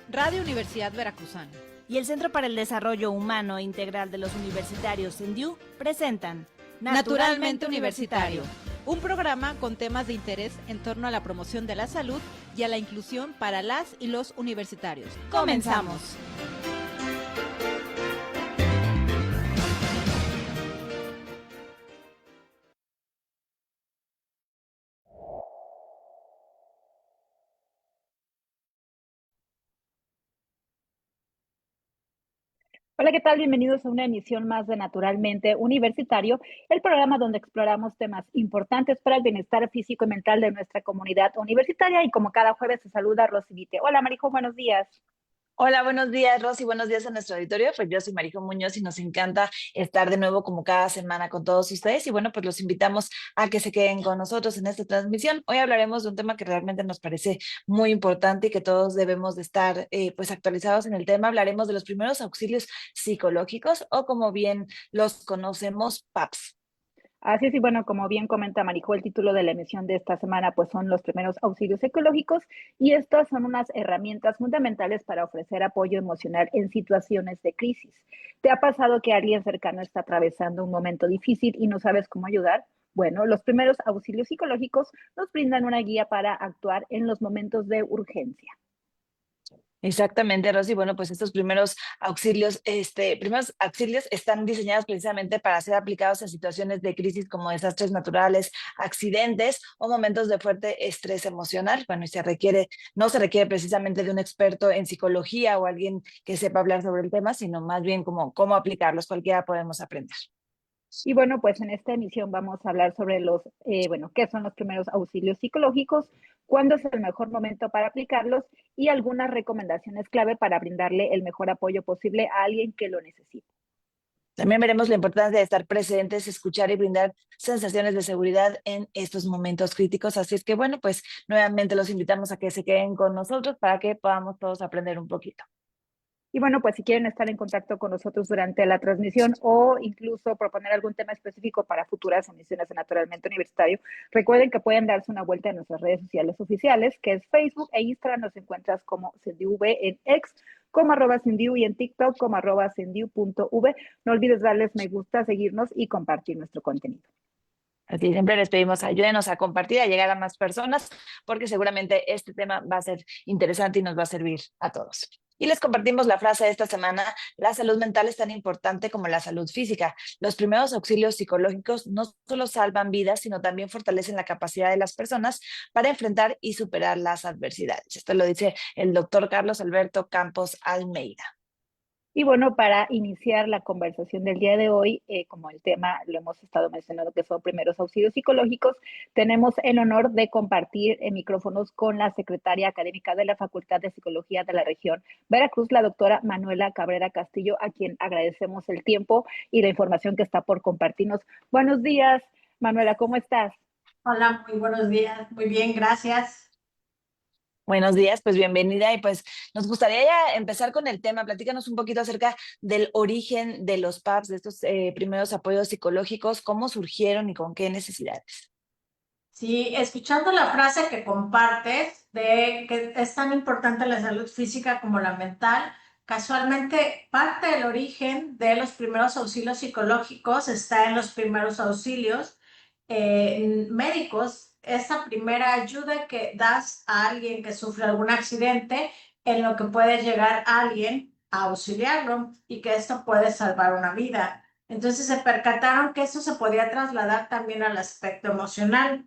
Radio Universidad Veracruzana y el Centro para el Desarrollo Humano Integral de los Universitarios CENDIU presentan Naturalmente Universitario, un programa con temas de interés en torno a la promoción de la salud y a la inclusión para las y los universitarios. ¡Comenzamos! Hola, ¿qué tal? Bienvenidos a una emisión más de Naturalmente Universitario, el programa donde exploramos temas importantes para el bienestar físico y mental de nuestra comunidad universitaria. Y como cada jueves se saluda Rosy Vite. Hola, Marijo, buenos días. Hola, buenos días, Rosy, buenos días a nuestro auditorio. Pues yo soy Marijo Muñoz y nos encanta estar de nuevo como cada semana con todos ustedes. Y bueno, pues los invitamos a que se queden con nosotros en esta transmisión. Hoy hablaremos de un tema que realmente nos parece muy importante y que todos debemos de estar pues actualizados en el tema. Hablaremos de los primeros auxilios psicológicos o como bien los conocemos, PAPS. Así es, y bueno, como bien comenta Marijo, el título de la emisión de esta semana pues son los primeros auxilios psicológicos y estas son unas herramientas fundamentales para ofrecer apoyo emocional en situaciones de crisis. ¿Te ha pasado que alguien cercano está atravesando un momento difícil y no sabes cómo ayudar? Bueno, los primeros auxilios psicológicos nos brindan una guía para actuar en los momentos de urgencia. Exactamente, Rosy. Bueno, pues estos primeros auxilios están diseñados precisamente para ser aplicados en situaciones de crisis como desastres naturales, accidentes o momentos de fuerte estrés emocional. Bueno, no se requiere precisamente de un experto en psicología o alguien que sepa hablar sobre el tema, sino más bien como cómo aplicarlos. Cualquiera podemos aprender. Y bueno, pues en esta emisión vamos a hablar sobre qué son los primeros auxilios psicológicos, cuándo es el mejor momento para aplicarlos y algunas recomendaciones clave para brindarle el mejor apoyo posible a alguien que lo necesite. También veremos la importancia de estar presentes, escuchar y brindar sensaciones de seguridad en estos momentos críticos. Así es que, bueno, pues nuevamente los invitamos a que se queden con nosotros para que podamos todos aprender un poquito. Y bueno, pues si quieren estar en contacto con nosotros durante la transmisión o incluso proponer algún tema específico para futuras emisiones de Naturalmente Universitario, recuerden que pueden darse una vuelta en nuestras redes sociales oficiales, que es Facebook e Instagram. Nos encuentras como CENDIV en X, como @CENDIU y en TikTok como @CENDIU.v. No olvides darles me gusta, seguirnos y compartir nuestro contenido. Así siempre les pedimos, ayúdenos a compartir, a llegar a más personas, porque seguramente este tema va a ser interesante y nos va a servir a todos. Y les compartimos la frase de esta semana: la salud mental es tan importante como la salud física. Los primeros auxilios psicológicos no solo salvan vidas, sino también fortalecen la capacidad de las personas para enfrentar y superar las adversidades. Esto lo dice el doctor Carlos Alberto Campos Almeida. Y bueno, para iniciar la conversación del día de hoy, como el tema lo hemos estado mencionando que son primeros auxilios psicológicos, tenemos el honor de compartir micrófonos con la secretaria académica de la Facultad de Psicología de la región Veracruz, la doctora Manuela Cabrera Castillo, a quien agradecemos el tiempo y la información que está por compartirnos. Buenos días, Manuela, ¿cómo estás? Hola, muy buenos días. Muy bien, gracias. Buenos días, pues bienvenida y pues nos gustaría ya empezar con el tema. Platícanos un poquito acerca del origen de los PAPs, de estos primeros apoyos psicológicos, cómo surgieron y con qué necesidades. Sí, escuchando la frase que compartes de que es tan importante la salud física como la mental, casualmente parte del origen de los primeros auxilios psicológicos está en los primeros auxilios médicos. Esa primera ayuda que das a alguien que sufre algún accidente, en lo que puede llegar alguien a auxiliarlo y que esto puede salvar una vida. Entonces se percataron que eso se podía trasladar también al aspecto emocional.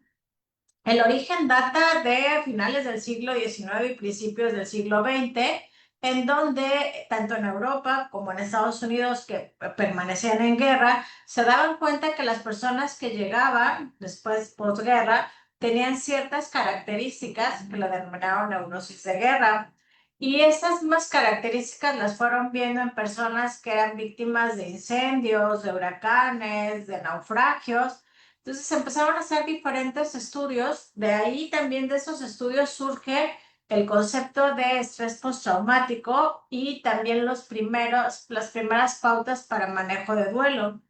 El origen data de finales del siglo XIX y principios del siglo XX, en donde tanto en Europa como en Estados Unidos, que permanecían en guerra, se daban cuenta que las personas que llegaban después posguerra tenían ciertas características que la denominaron neurosis de guerra. Y esas mismas características las fueron viendo en personas que eran víctimas de incendios, de huracanes, de naufragios. Entonces empezaron a hacer diferentes estudios, de ahí también de esos estudios surge el concepto de estrés postraumático y también las primeras pautas para manejo de duelo.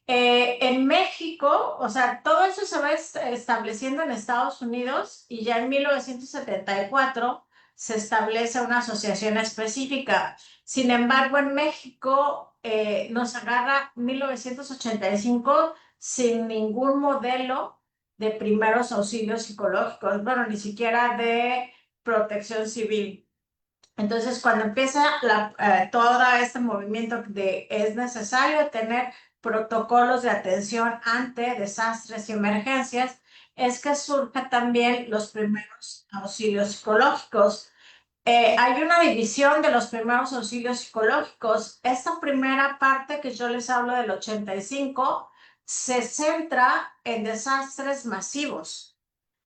En México, o sea, todo eso se va estableciendo en Estados Unidos y ya en 1974 se establece una asociación específica. Sin embargo, en México nos agarra 1985 sin ningún modelo de primeros auxilios psicológicos, bueno, ni siquiera de protección civil. Entonces, cuando empieza todo este movimiento de es necesario tener protocolos de atención ante desastres y emergencias, es que surgen también los primeros auxilios psicológicos. Hay una división de los primeros auxilios psicológicos. Esta primera parte que yo les hablo del 85 se centra en desastres masivos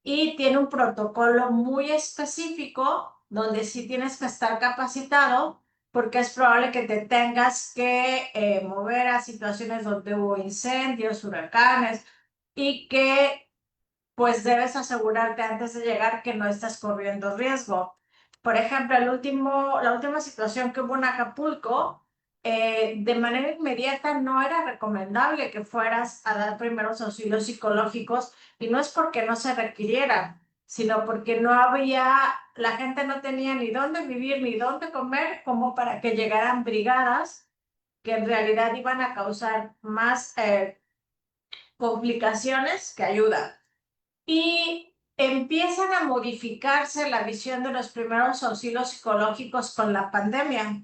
y tiene un protocolo muy específico donde sí tienes que estar capacitado porque es probable que te tengas que mover a situaciones donde hubo incendios, huracanes y que pues debes asegurarte antes de llegar que no estás corriendo riesgo. Por ejemplo, la última situación que hubo en Acapulco, de manera inmediata no era recomendable que fueras a dar primeros auxilios psicológicos y no es porque no se requirieran, sino porque la gente no tenía ni dónde vivir ni dónde comer como para que llegaran brigadas que en realidad iban a causar más complicaciones que ayuda. Y empiezan a modificarse la visión de los primeros auxilios psicológicos con la pandemia.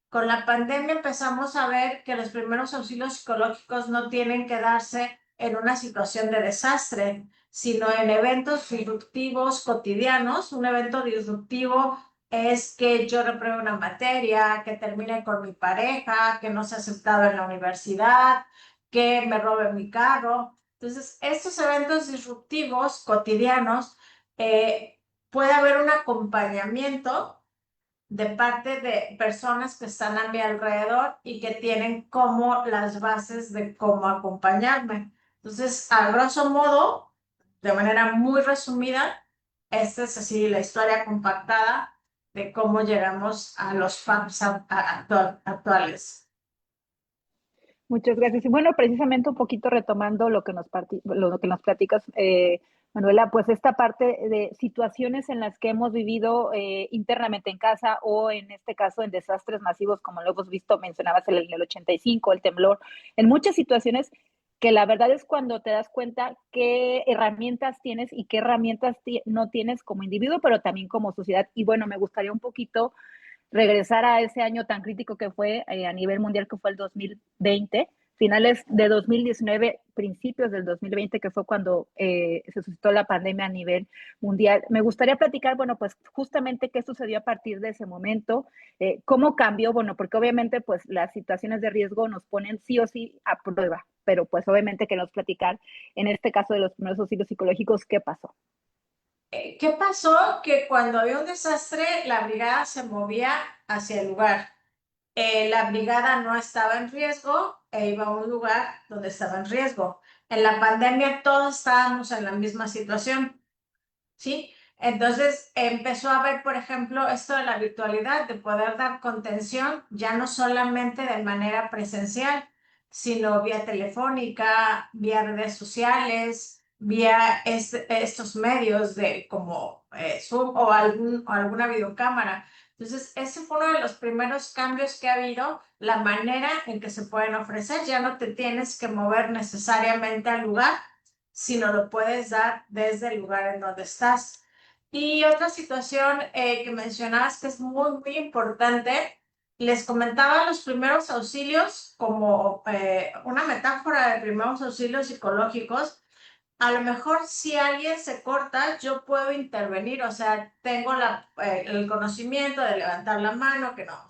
Con la pandemia empezamos a ver que los primeros auxilios psicológicos no tienen que darse en una situación de desastre, sino en eventos disruptivos cotidianos. Un evento disruptivo es que yo repruebe una materia, que termine con mi pareja, que no sea aceptado en la universidad, que me robe mi carro. Entonces, estos eventos disruptivos cotidianos, puede haber un acompañamiento de parte de personas que están a mi alrededor y que tienen como las bases de cómo acompañarme. Entonces, a grosso modo, de manera muy resumida, esta es así la historia compactada de cómo llegamos a los FAPS actuales. Muchas gracias. Y bueno, precisamente un poquito retomando lo que lo que nos platicas, Manuela, pues esta parte de situaciones en las que hemos vivido internamente en casa o en este caso en desastres masivos, como lo hemos visto, mencionabas en el 85, el temblor, en muchas situaciones que la verdad es cuando te das cuenta qué herramientas tienes y qué herramientas no tienes como individuo, pero también como sociedad. Y bueno, me gustaría un poquito regresar a ese año tan crítico que fue a nivel mundial, que fue el 2020, finales de 2019, principios del 2020, que fue cuando se suscitó la pandemia a nivel mundial. Me gustaría platicar, bueno, pues justamente qué sucedió a partir de ese momento, cómo cambió, bueno, porque obviamente pues las situaciones de riesgo nos ponen sí o sí a prueba, pero pues obviamente queremos platicar en este caso de los primeros auxilios psicológicos, ¿qué pasó? ¿Qué pasó? Que cuando había un desastre, la brigada se movía hacia el lugar. La brigada no estaba en riesgo e iba a un lugar donde estaba en riesgo. En la pandemia todos estábamos en la misma situación, ¿sí? Entonces empezó a haber, por ejemplo, esto de la virtualidad, de poder dar contención ya no solamente de manera presencial, sino vía telefónica, vía redes sociales, vía estos medios de como Zoom o alguna videocámara. Entonces, ese fue uno de los primeros cambios que ha habido, la manera en que se pueden ofrecer. Ya no te tienes que mover necesariamente al lugar, sino lo puedes dar desde el lugar en donde estás. Y otra situación que mencionabas que es muy, muy importante, les comentaba los primeros auxilios como una metáfora de primeros auxilios psicológicos. A lo mejor si alguien se corta, yo puedo intervenir, o sea, tengo el conocimiento de levantar la mano, que no.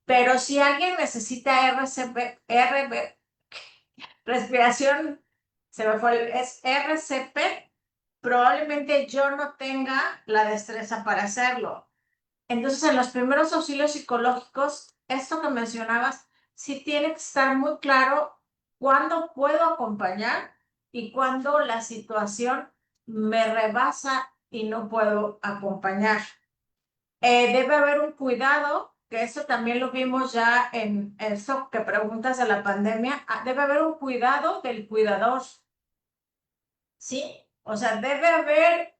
Pero si alguien necesita respiración, se me fue, es RCP, probablemente yo no tenga la destreza para hacerlo. Entonces, en los primeros auxilios psicológicos, esto que mencionabas, sí tiene que estar muy claro cuándo puedo acompañar y cuándo la situación me rebasa y no puedo acompañar. Debe haber un cuidado, que eso también lo vimos ya en eso que preguntas de la pandemia. Debe haber un cuidado del cuidador, ¿sí? O sea, debe haber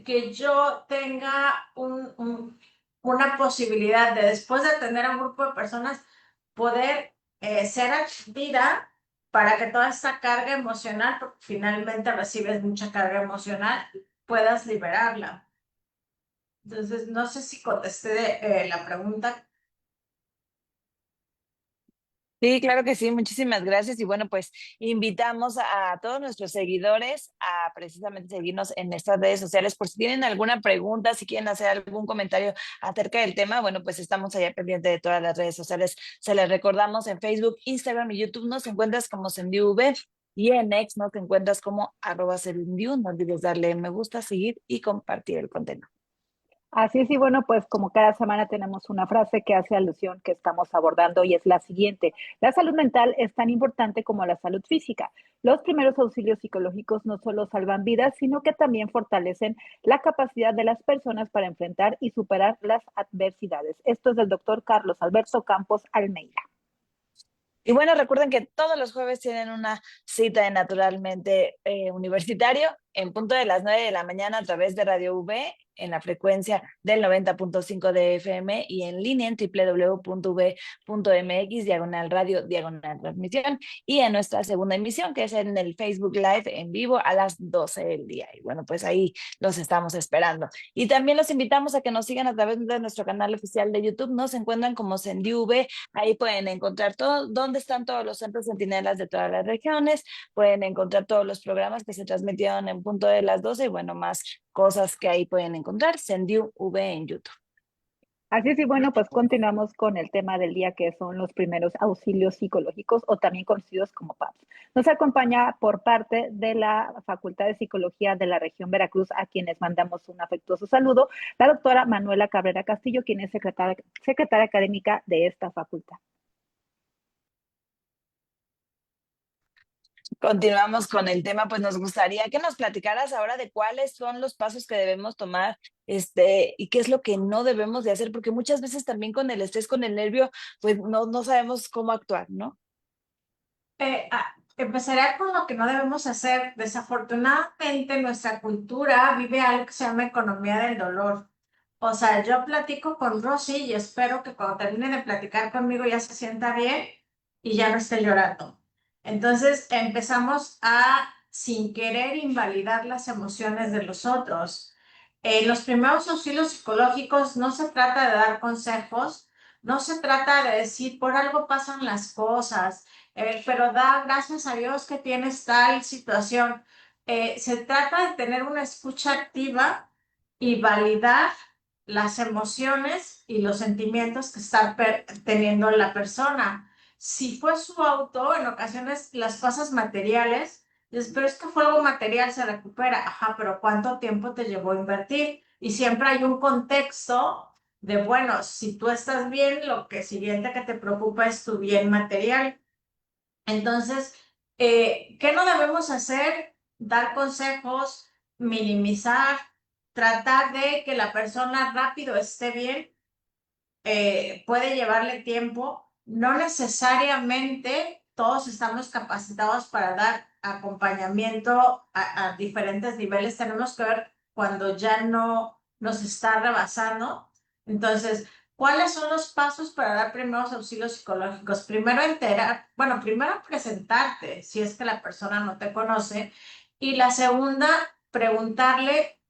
que yo tenga una posibilidad de, después de atender a un grupo de personas, poder ser atendida para que toda esta carga emocional, porque finalmente recibes mucha carga emocional, puedas liberarla. Entonces, no sé si contesté la pregunta. Sí, claro que sí, muchísimas gracias. Y bueno, pues invitamos a todos nuestros seguidores a precisamente seguirnos en estas redes sociales por si tienen alguna pregunta, si quieren hacer algún comentario acerca del tema, bueno, pues estamos allá pendientes de todas las redes sociales. Se les recordamos en Facebook, Instagram y YouTube nos encuentras como SendiuV y en X nos encuentras como @Sendiu. No olvides darle me gusta, seguir y compartir el contenido. Así es, y bueno, pues como cada semana tenemos una frase que hace alusión que estamos abordando y es la siguiente. La salud mental es tan importante como la salud física. Los primeros auxilios psicológicos no solo salvan vidas, sino que también fortalecen la capacidad de las personas para enfrentar y superar las adversidades. Esto es del doctor Carlos Alberto Campos Almeida. Y bueno, recuerden que todos los jueves tienen una cita de Naturalmente Universitario en punto de las 9 de la mañana a través de Radio V en la frecuencia del 90.5 de FM y en línea en www.v.mx, /radio, /transmisión, y en nuestra segunda emisión, que es en el Facebook Live en vivo a las 12 del día. Y bueno, pues ahí los estamos esperando. Y también los invitamos a que nos sigan a través de nuestro canal oficial de YouTube. Nos encuentran como SendiuV. Ahí pueden encontrar todo, dónde están todos los centros centinelas de todas las regiones. Pueden encontrar todos los programas que se transmitieron en punto de las 12 y bueno, más cosas que ahí pueden encontrar. SendiuV en YouTube. Así es, y bueno, pues continuamos con el tema del día que son los primeros auxilios psicológicos o también conocidos como PAPS. Nos acompaña por parte de la Facultad de Psicología de la región Veracruz, a quienes mandamos un afectuoso saludo, la doctora Manuela Cabrera Castillo, quien es secretaria académica de esta facultad. Continuamos con el tema, pues nos gustaría que nos platicaras ahora de cuáles son los pasos que debemos tomar, y qué es lo que no debemos de hacer, porque muchas veces también con el estrés, con el nervio, pues no sabemos cómo actuar, ¿no? Empezaré con lo que no debemos hacer. Desafortunadamente, nuestra cultura vive algo que se llama economía del dolor. O sea, yo platico con Rosy y espero que cuando termine de platicar conmigo ya se sienta bien y ya no esté llorando. Entonces empezamos a, sin querer, invalidar las emociones de los otros. Los primeros auxilios psicológicos no se trata de dar consejos, no se trata de decir por algo pasan las cosas, pero da gracias a Dios que tienes tal situación. Se trata de tener una escucha activa y validar las emociones y los sentimientos que está teniendo la persona. Si fue su auto, en ocasiones las cosas materiales, dices, pero es que fue algo material, se recupera. Ajá, pero ¿cuánto tiempo te llevó a invertir? Y siempre hay un contexto de, bueno, si tú estás bien, lo que siguiente que te preocupa es tu bien material. Entonces, ¿qué no debemos hacer? Dar consejos, minimizar, tratar de que la persona rápido esté bien. Puede llevarle tiempo. No necesariamente todos estamos capacitados para dar acompañamiento a diferentes niveles. Tenemos que ver cuando ya no nos está rebasando. Entonces, ¿cuáles son los pasos para dar primeros auxilios psicológicos? Primero primero presentarte si es que la persona no te conoce. Y la segunda, preguntarle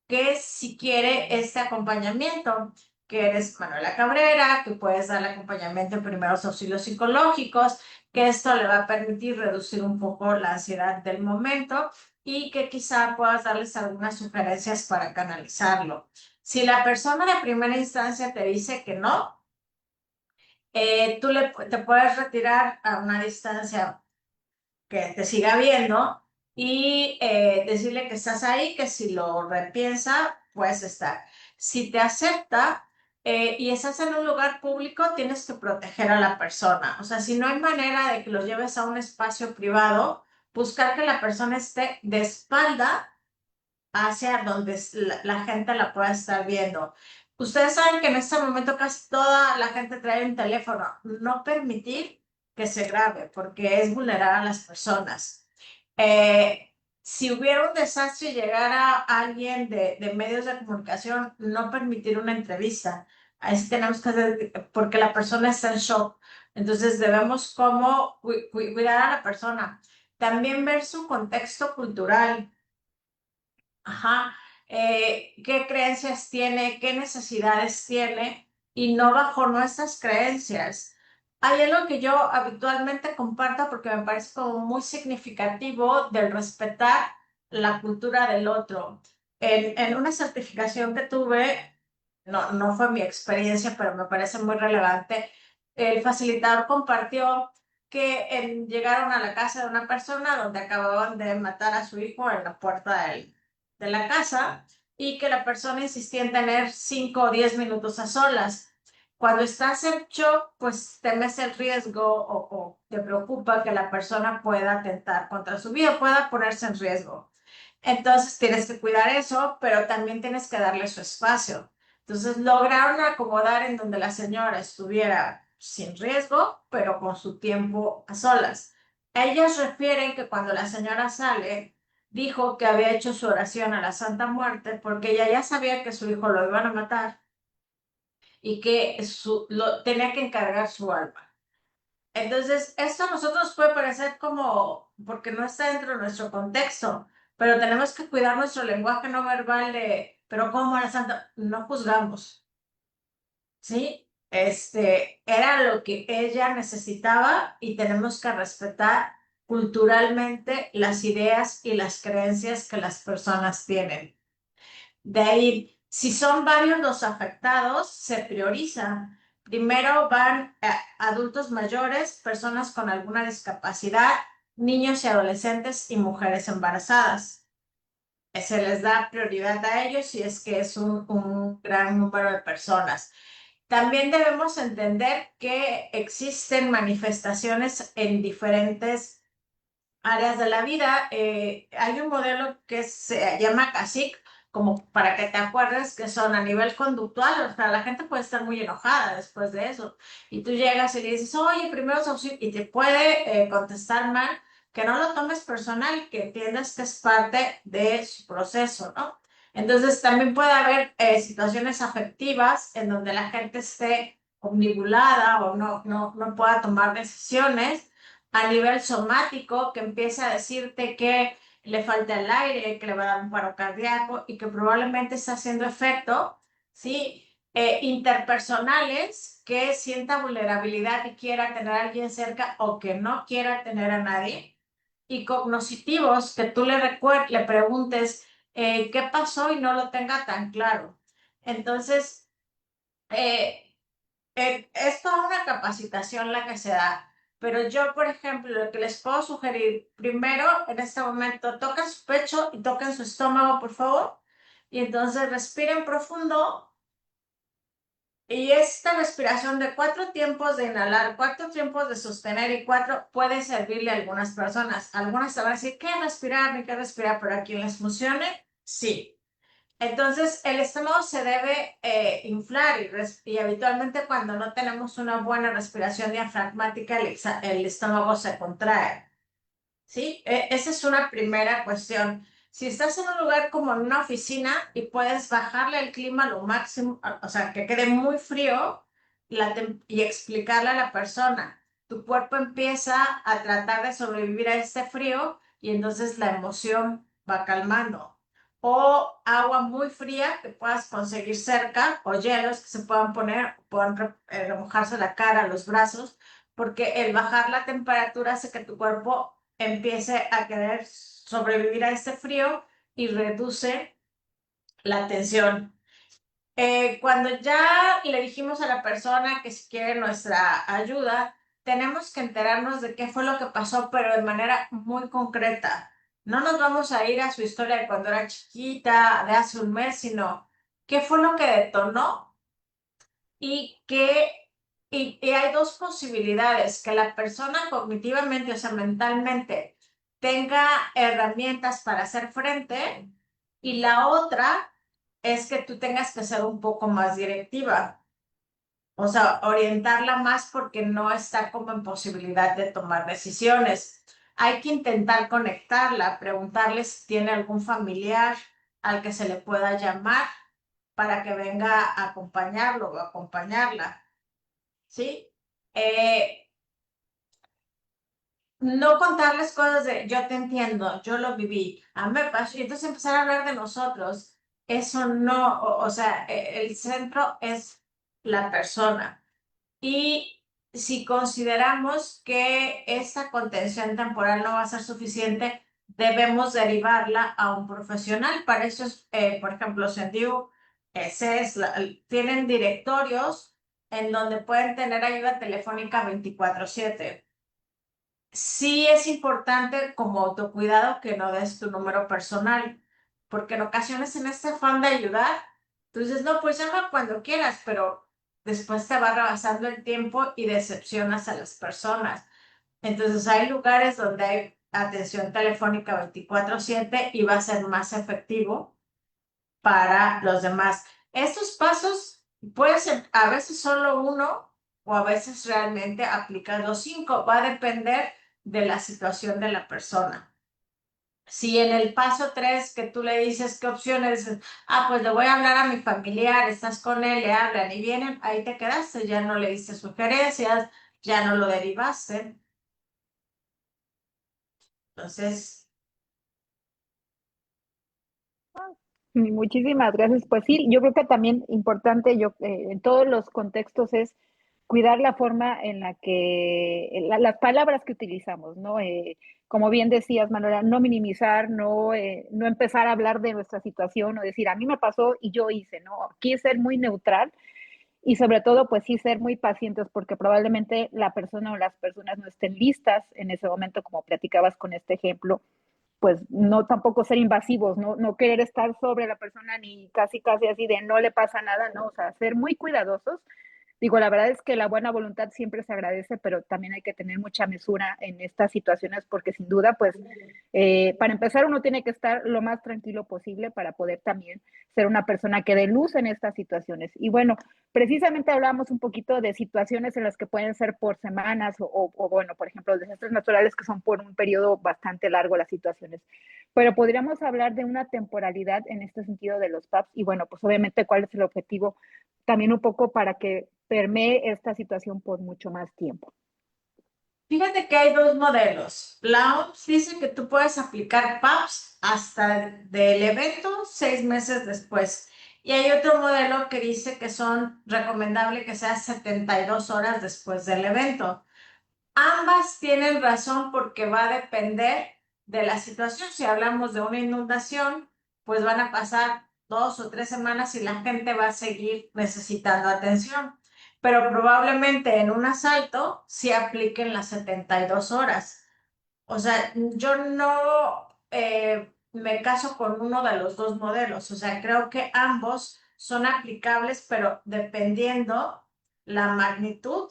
que si quiere este acompañamiento, que eres Manuela Cabrera, que puedes dar el acompañamiento en primeros auxilios psicológicos, que esto le va a permitir reducir un poco la ansiedad del momento y que quizá puedas darles algunas sugerencias para canalizarlo. Si la persona de primera instancia te dice que no, te puedes retirar a una distancia que te siga viendo y decirle que estás ahí, que si lo repiensa, puedes estar. Si te acepta y estás en un lugar público, tienes que proteger a la persona. O sea, si no hay manera de que lo lleves a un espacio privado, buscar que la persona esté de espalda hacia donde la gente la pueda estar viendo. Ustedes saben que en este momento casi toda la gente trae un teléfono. No permitir que se grabe porque es vulnerar a las personas. Si hubiera un desastre y llegara alguien de medios de comunicación, no permitir una entrevista. Así tenemos que hacer, porque la persona está en shock. Entonces debemos como cuidar a la persona. También ver su contexto cultural. Ajá. Qué creencias tiene, qué necesidades tiene y no bajo nuestras creencias. Hay algo que yo habitualmente comparto porque me parece como muy significativo del respetar la cultura del otro. En una certificación que tuve, no fue mi experiencia, pero me parece muy relevante, el facilitador compartió que llegaron a la casa de una persona donde acababan de matar a su hijo en la puerta de la casa y que la persona insistía en tener 5 o 10 minutos a solas. Cuando estás en shock, pues temes el riesgo o te preocupa que la persona pueda atentar contra su vida, pueda ponerse en riesgo. Entonces tienes que cuidar eso, pero también tienes que darle su espacio. Entonces lograron acomodar en donde la señora estuviera sin riesgo, pero con su tiempo a solas. Ellas refieren que cuando la señora sale, dijo que había hecho su oración a la Santa Muerte porque ella ya sabía que su hijo lo iban a matar y que tenía que encargar su alma. Entonces, esto a nosotros puede parecer como, porque no está dentro de nuestro contexto, pero tenemos que cuidar nuestro lenguaje no verbal pero como la Santa, no juzgamos, ¿sí? Era lo que ella necesitaba y tenemos que respetar culturalmente las ideas y las creencias que las personas tienen. De ahí, si son varios los afectados, se prioriza. Primero van adultos mayores, personas con alguna discapacidad, niños y adolescentes y mujeres embarazadas. Se les da prioridad a ellos si es que es un gran número de personas. También debemos entender que existen manifestaciones en diferentes áreas de la vida. Hay un modelo que se llama CASIC, como para que te acuerdes que son a nivel conductual, o sea, la gente puede estar muy enojada después de eso, y tú llegas y le dices, oye, primeros auxilios, y te puede contestar mal, que no lo tomes personal, que entiendas que es parte de su proceso, ¿no? Entonces, también puede haber situaciones afectivas en donde la gente esté omnibulada o no pueda tomar decisiones a nivel somático, que empieza a decirte que le falta el aire, que le va a dar un paro cardíaco y que probablemente está haciendo efecto, ¿sí? Interpersonales, que sienta vulnerabilidad y quiera tener a alguien cerca o que no quiera tener a nadie. Y cognitivos, que tú le preguntes qué pasó y no lo tenga tan claro. Entonces, es toda una capacitación la que se da, pero yo, por ejemplo, lo que les puedo sugerir, primero, en este momento, toquen su pecho y toquen su estómago, por favor, y entonces respiren profundo, y esta respiración de 4 tiempos de inhalar, 4 tiempos de sostener y 4 puede servirle a algunas personas. Algunas te van a decir, ¿qué respirar? Ni qué respirar, pero a quien les funcione, sí. Entonces, el estómago se debe inflar y habitualmente cuando no tenemos una buena respiración diafragmática, el estómago se contrae, ¿sí? Esa es una primera cuestión. Si estás en un lugar como en una oficina y puedes bajarle el clima a lo máximo, o sea, que quede muy frío y explicarle a la persona, tu cuerpo empieza a tratar de sobrevivir a este frío y entonces la emoción va calmando. O agua muy fría que puedas conseguir cerca, o hielos que se puedan poner, puedan remojarse la cara, los brazos, porque el bajar la temperatura hace que tu cuerpo empiece a querer sobrevivir a este frío y reduce la tensión. Cuando ya le dijimos a la persona que si quiere nuestra ayuda, tenemos que enterarnos de qué fue lo que pasó, pero de manera muy concreta. No nos vamos a ir a su historia de cuando era chiquita, de hace un mes, sino qué fue lo que detonó y y hay dos posibilidades, que la persona cognitivamente, o sea, mentalmente, tenga herramientas para hacer frente, y la otra es que tú tengas que ser un poco más directiva, o sea, orientarla más porque no está como en posibilidad de tomar decisiones. hay que intentar conectarla, preguntarle si tiene algún familiar al que se le pueda llamar para que venga a acompañarlo o acompañarla, ¿sí? No contarles cosas de yo te entiendo, yo lo viví, a mí me pasó, y entonces empezar a hablar de nosotros, eso no, o sea, el centro es la persona. Y si consideramos que esta contención temporal no va a ser suficiente, debemos derivarla a un profesional. Para eso es, por ejemplo, Sendiu, tienen directorios en donde pueden tener ayuda telefónica 24/7. Sí es importante como autocuidado que no des tu número personal, porque en ocasiones en este afán de ayudar, tú dices, no, pues llama cuando quieras, pero después te va rebasando el tiempo y decepcionas a las personas. Entonces hay lugares donde hay atención telefónica 24/7 y va a ser más efectivo para los demás. Estos pasos puede ser a veces solo uno o a veces realmente aplicar los 5. Va a depender de la situación de la persona. Si en el paso 3 que tú le dices qué opciones, pues le voy a hablar a mi familiar, estás con él, le hablan y vienen, ahí te quedaste, ya no le diste sugerencias, ya no lo derivaste. Entonces, Muchísimas gracias. Pues sí, yo creo que también importante en todos los contextos es cuidar la forma en la que, las palabras que utilizamos, ¿no? Como bien decías, Manuela, no minimizar, no empezar a hablar de nuestra situación o decir, a mí me pasó y yo hice, ¿no? Aquí ser muy neutral y sobre todo, pues sí, ser muy pacientes porque probablemente la persona o las personas no estén listas en ese momento, como platicabas con este ejemplo, pues no tampoco ser invasivos, no querer estar sobre la persona ni casi así de no le pasa nada, no, o sea, ser muy cuidadosos. Digo, la verdad es que la buena voluntad siempre se agradece, pero también hay que tener mucha mesura en estas situaciones porque sin duda, pues, para empezar uno tiene que estar lo más tranquilo posible para poder también ser una persona que dé luz en estas situaciones. Y bueno, precisamente hablábamos un poquito de situaciones en las que pueden ser por semanas o bueno, por ejemplo, desastres naturales que son por un periodo bastante largo las situaciones. Pero podríamos hablar de una temporalidad en este sentido de los PAPs y bueno, pues obviamente cuál es el objetivo también un poco para que permee esta situación por mucho más tiempo. fíjate que hay dos modelos. La OMS dice que tú puedes aplicar PAPS hasta del evento 6 meses después. Y hay otro modelo que dice que son recomendable que sea 72 horas después del evento. Ambas tienen razón porque va a depender de la situación. Si hablamos de una inundación, pues van a pasar 2 o 3 semanas y la gente va a seguir necesitando atención. Pero probablemente en un asalto sí apliquen las 72 horas. O sea, yo no me caso con uno de los dos modelos. O sea, creo que ambos son aplicables, pero dependiendo la magnitud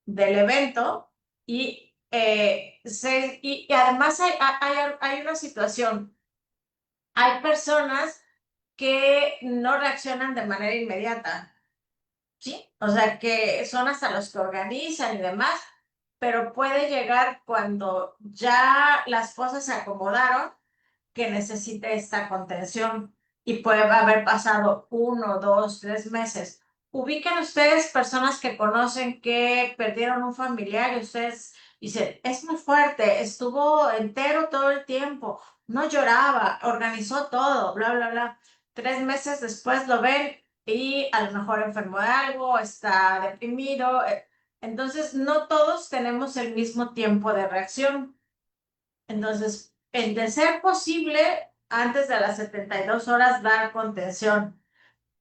del evento y además hay una situación. Hay personas que no reaccionan de manera inmediata, ¿sí? O sea, que son hasta los que organizan y demás, pero puede llegar cuando ya las cosas se acomodaron que necesite esta contención y puede haber pasado 1, 2, 3 meses. Ubiquen ustedes personas que conocen que perdieron un familiar y ustedes dicen, es muy fuerte, estuvo entero todo el tiempo, no lloraba, organizó todo, bla, bla, bla. 3 meses después lo ven y a lo mejor enfermó de algo, está deprimido. Entonces, no todos tenemos el mismo tiempo de reacción. Entonces, de ser posible, antes de las 72 horas dar contención,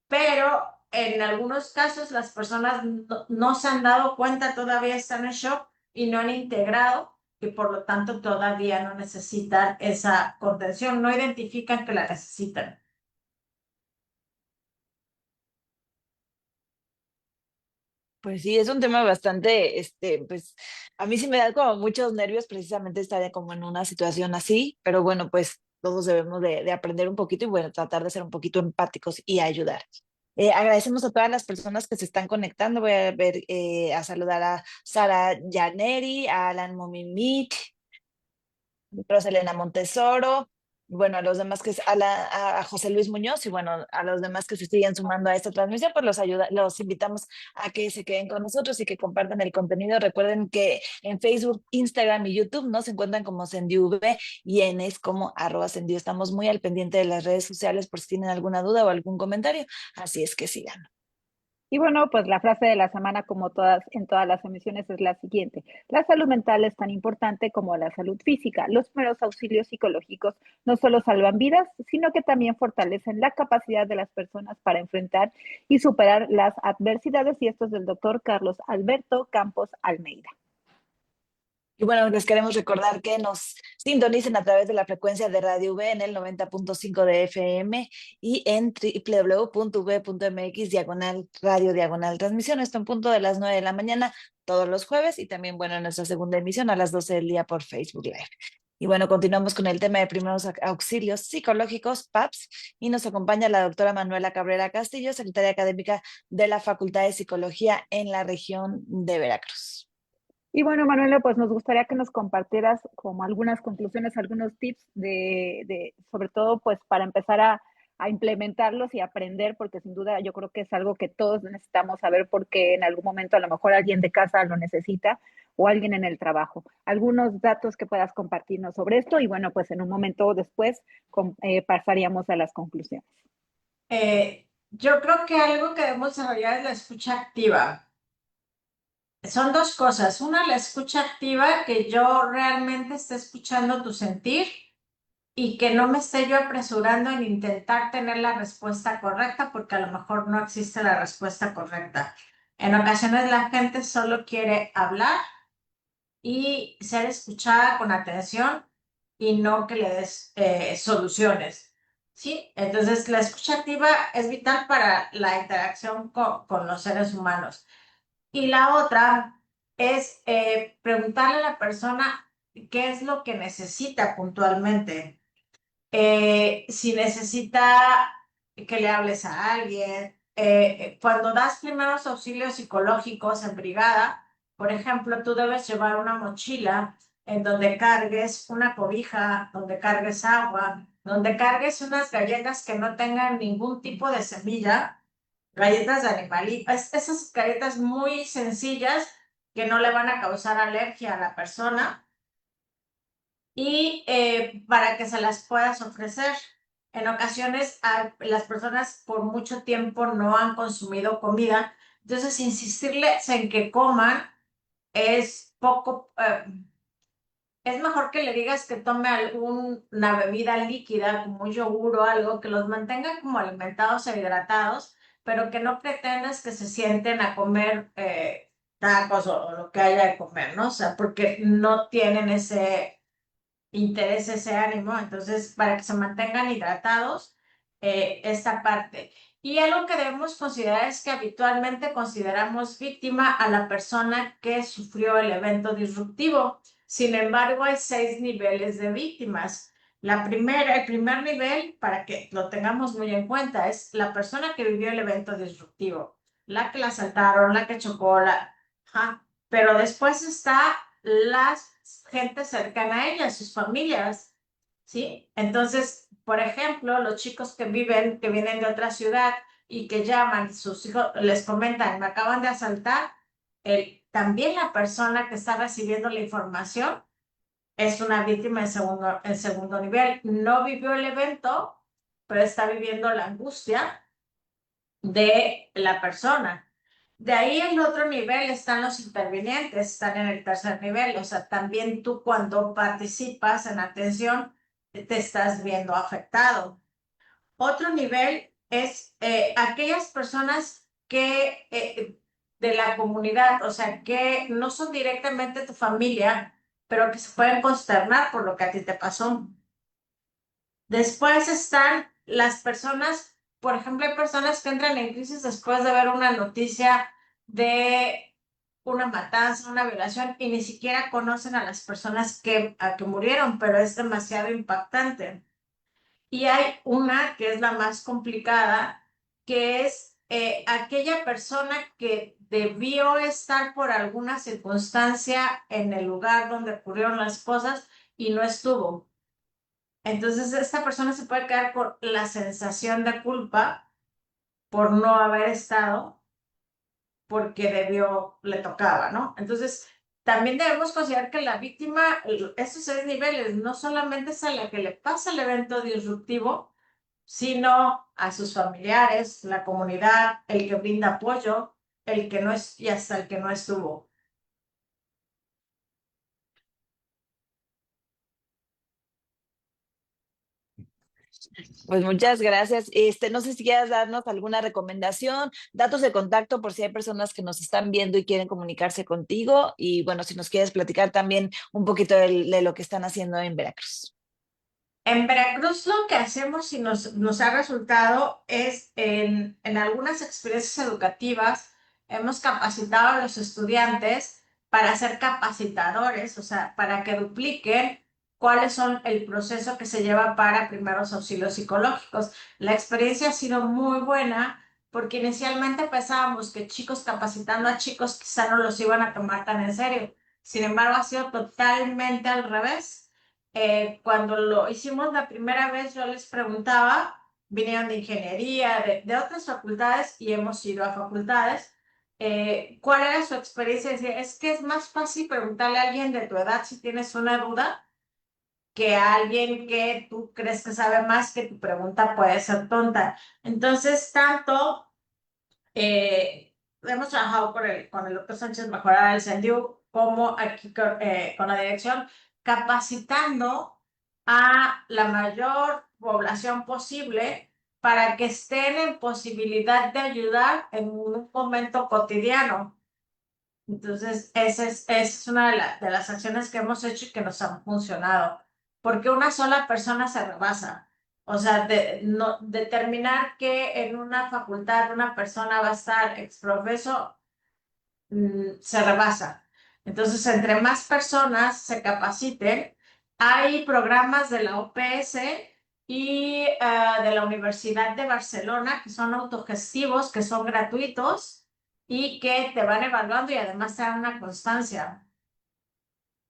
pero en algunos casos las personas no se han dado cuenta, todavía están en shock y no han integrado y por lo tanto todavía no necesitan esa contención, no identifican que la necesitan. Pues sí, es un tema bastante, pues a mí sí me da como muchos nervios precisamente estar como en una situación así, pero bueno, pues todos debemos de aprender un poquito y bueno, tratar de ser un poquito empáticos y ayudar. Agradecemos a todas las personas que se están conectando. Voy a ver, a saludar a Sara Janeri, a Alan Momimich, Roselena Montesoro, bueno, a los demás a José Luis Muñoz y bueno, a los demás que se siguen sumando a esta transmisión, pues los invitamos a que se queden con nosotros y que compartan el contenido. Recuerden que en Facebook, Instagram y YouTube nos encuentran como SendiuV y en es como @Sendiu. Estamos muy al pendiente de las redes sociales por si tienen alguna duda o algún comentario, así es que sigan. Y bueno, pues la frase de la semana, como todas en todas las emisiones, es la siguiente. La salud mental es tan importante como la salud física. Los primeros auxilios psicológicos no solo salvan vidas, sino que también fortalecen la capacidad de las personas para enfrentar y superar las adversidades. Y esto es del doctor Carlos Alberto Campos Almeida. Y bueno, les queremos recordar que nos sintonicen a través de la frecuencia de Radio V en el 90.5 de FM y en www.v.mx/radio/transmisión. Esto en punto de las 9 de la mañana todos los jueves y también, bueno, en nuestra segunda emisión a las 12 del día por Facebook Live. Y bueno, continuamos con el tema de primeros auxilios psicológicos, PAPS, y nos acompaña la doctora Manuela Cabrera Castillo, secretaria académica de la Facultad de Psicología en la región de Veracruz. Y bueno, Manuela, pues nos gustaría que nos compartieras como algunas conclusiones, algunos tips sobre todo, pues para empezar a implementarlos y aprender, porque sin duda yo creo que es algo que todos necesitamos saber porque en algún momento a lo mejor alguien de casa lo necesita o alguien en el trabajo. Algunos datos que puedas compartirnos sobre esto y bueno, pues en un momento después pasaríamos a las conclusiones. Yo creo que algo que debemos desarrollar es la escucha activa. Son dos cosas. Una, la escucha activa, que yo realmente esté escuchando tu sentir y que no me esté yo apresurando en intentar tener la respuesta correcta porque a lo mejor no existe la respuesta correcta. En ocasiones la gente solo quiere hablar y ser escuchada con atención y no que le des soluciones. ¿Sí? Entonces la escucha activa es vital para la interacción con los seres humanos. Y la otra es preguntarle a la persona qué es lo que necesita puntualmente. Si necesita que le hables a alguien. Cuando das primeros auxilios psicológicos en brigada, por ejemplo, tú debes llevar una mochila en donde cargues una cobija, donde cargues agua, donde cargues unas galletas que no tengan ningún tipo de semilla, galletas de animalitos, esas galletas muy sencillas que no le van a causar alergia a la persona y para que se las puedas ofrecer. En ocasiones las personas por mucho tiempo no han consumido comida, entonces insistirles en que coman es poco, es mejor que le digas que tome alguna bebida líquida como un yogur o algo que los mantenga como alimentados e hidratados, pero que no pretendas que se sienten a comer tacos o lo que haya de comer, ¿no? O sea, porque no tienen ese interés, ese ánimo, entonces para que se mantengan hidratados, esta parte. Y algo que debemos considerar es que habitualmente consideramos víctima a la persona que sufrió el evento disruptivo. Sin embargo, hay 6 niveles de víctimas. El primer nivel, para que lo tengamos muy en cuenta, es la persona que vivió el evento disruptivo, la que la asaltaron, la que chocó, pero después está las gente cercana a ella, sus familias, ¿sí? Entonces, por ejemplo, los chicos que vienen de otra ciudad y que llaman, sus hijos les comentan, me acaban de asaltar, también la persona que está recibiendo la información es una víctima en segundo nivel. No vivió el evento, pero está viviendo la angustia de la persona. De ahí en otro nivel están los intervinientes, están en el tercer nivel, o sea, también tú cuando participas en atención te estás viendo afectado. Otro nivel es aquellas personas que de la comunidad, o sea, que no son directamente tu familia, pero que se pueden consternar por lo que a ti te pasó. Después están las personas, por ejemplo, hay personas que entran en crisis después de ver una noticia de una matanza, una violación, y ni siquiera conocen a las personas que murieron, pero es demasiado impactante. Y hay una que es la más complicada, que es aquella persona que debió estar por alguna circunstancia en el lugar donde ocurrieron las cosas y no estuvo. Entonces, esta persona se puede quedar con la sensación de culpa por no haber estado porque le tocaba, ¿no? Entonces, también debemos considerar que la víctima, esos 6 niveles, no solamente es a la que le pasa el evento disruptivo, sino a sus familiares, la comunidad, el que brinda apoyo, el que no es, y hasta el que no estuvo. Pues muchas gracias. No sé si quieras darnos alguna recomendación, datos de contacto por si hay personas que nos están viendo y quieren comunicarse contigo. Y bueno, si nos quieres platicar también un poquito de lo que están haciendo en Veracruz. En Veracruz lo que hacemos y nos ha resultado es en algunas experiencias educativas, hemos capacitado a los estudiantes para ser capacitadores, o sea, para que dupliquen cuáles son el proceso que se lleva para primeros auxilios psicológicos. La experiencia ha sido muy buena porque inicialmente pensábamos que chicos capacitando a chicos quizá no los iban a tomar tan en serio. Sin embargo, ha sido totalmente al revés. Cuando lo hicimos la primera vez, yo les preguntaba, vinieron de ingeniería, de otras facultades y hemos ido a facultades, ¿cuál era su experiencia? Decía, es que es más fácil preguntarle a alguien de tu edad si tienes una duda que a alguien que tú crees que sabe más, que tu pregunta puede ser tonta. Entonces, tanto hemos trabajado con el doctor Sánchez Mejorada del CENDIU como aquí con la dirección, capacitando a la mayor población posible para que estén en posibilidad de ayudar en un momento cotidiano. Entonces, esa es una de las acciones que hemos hecho y que nos han funcionado, porque una sola persona se rebasa. O sea, determinar que en una facultad una persona va a estar exprofeso se rebasa. Entonces, entre más personas se capaciten, hay programas de la OPS y de la Universidad de Barcelona que son autogestivos, que son gratuitos y que te van evaluando y además te dan una constancia.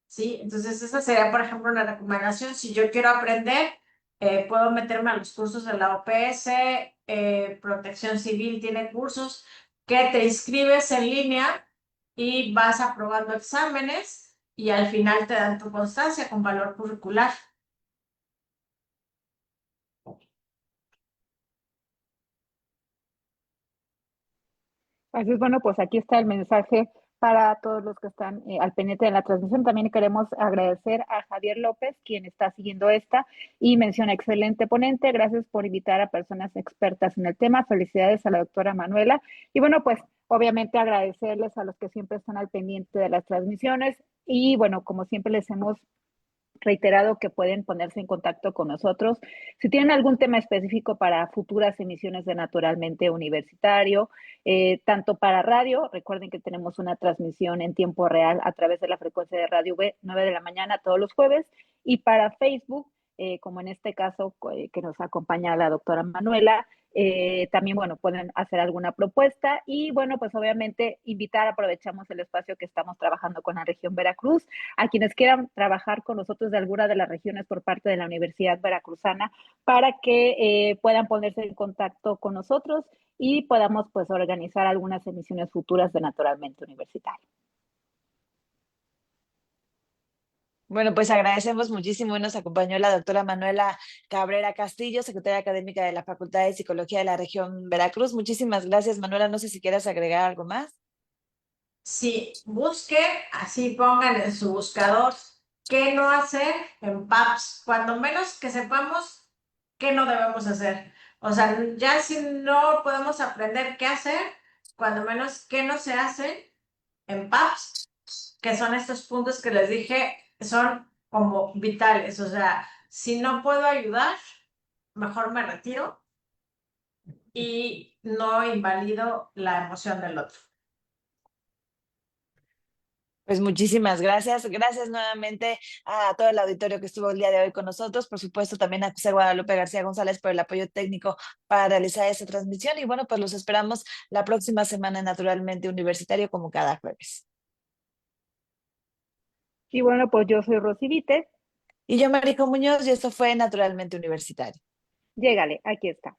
¿Sí? Entonces, esa sería, por ejemplo, una recomendación. Si yo quiero aprender, puedo meterme a los cursos de la OPS, Protección Civil tiene cursos que te inscribes en línea y vas aprobando exámenes y al final te dan tu constancia con valor curricular. Así es, bueno, pues aquí está el mensaje para todos los que están al pendiente de la transmisión. También queremos agradecer a Javier López, quien está siguiendo esta y menciona excelente ponente. Gracias por invitar a personas expertas en el tema. Felicidades a la doctora Manuela. Y bueno, pues obviamente agradecerles a los que siempre están al pendiente de las transmisiones. Y bueno, como siempre les hemos reiterado que pueden ponerse en contacto con nosotros. Si tienen algún tema específico para futuras emisiones de Naturalmente Universitario, tanto para radio, recuerden que tenemos una transmisión en tiempo real a través de la frecuencia de radio B, 9 de la mañana todos los jueves, y para Facebook, como en este caso que nos acompaña la doctora Manuela, también, bueno, pueden hacer alguna propuesta y, bueno, pues obviamente invitar, aprovechamos el espacio que estamos trabajando con la región Veracruz, a quienes quieran trabajar con nosotros de alguna de las regiones por parte de la Universidad Veracruzana para que puedan ponerse en contacto con nosotros y podamos pues organizar algunas emisiones futuras de Naturalmente Universitario. Bueno, pues agradecemos muchísimo y nos acompañó la doctora Manuela Cabrera Castillo, secretaria académica de la Facultad de Psicología de la región Veracruz. Muchísimas gracias, Manuela. No sé si quieras agregar algo más. Si busquen, así pongan en su buscador qué no hacer en PAPS, cuando menos que sepamos qué no debemos hacer. O sea, ya si no podemos aprender qué hacer, cuando menos qué no se hace en PAPS, que son estos puntos que les dije, son como vitales. O sea, si no puedo ayudar, mejor me retiro y no invalido la emoción del otro. Pues muchísimas gracias. Gracias nuevamente a todo el auditorio que estuvo el día de hoy con nosotros. Por supuesto, también a José Guadalupe García González por el apoyo técnico para realizar esta transmisión. Y bueno, pues los esperamos la próxima semana en Naturalmente Universitario, como cada jueves. Y bueno, pues yo soy Rosy Vite. Y yo, Marijo Muñoz, y esto fue Naturalmente Universitario. Llégale, aquí está.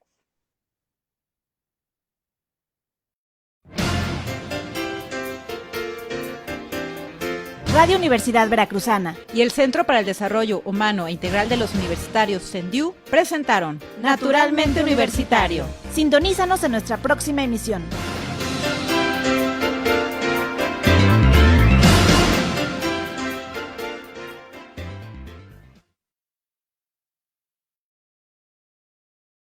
Radio Universidad Veracruzana y el Centro para el Desarrollo Humano e Integral de los Universitarios, CENDIU, presentaron Naturalmente Universitario. Sintonízanos en nuestra próxima emisión.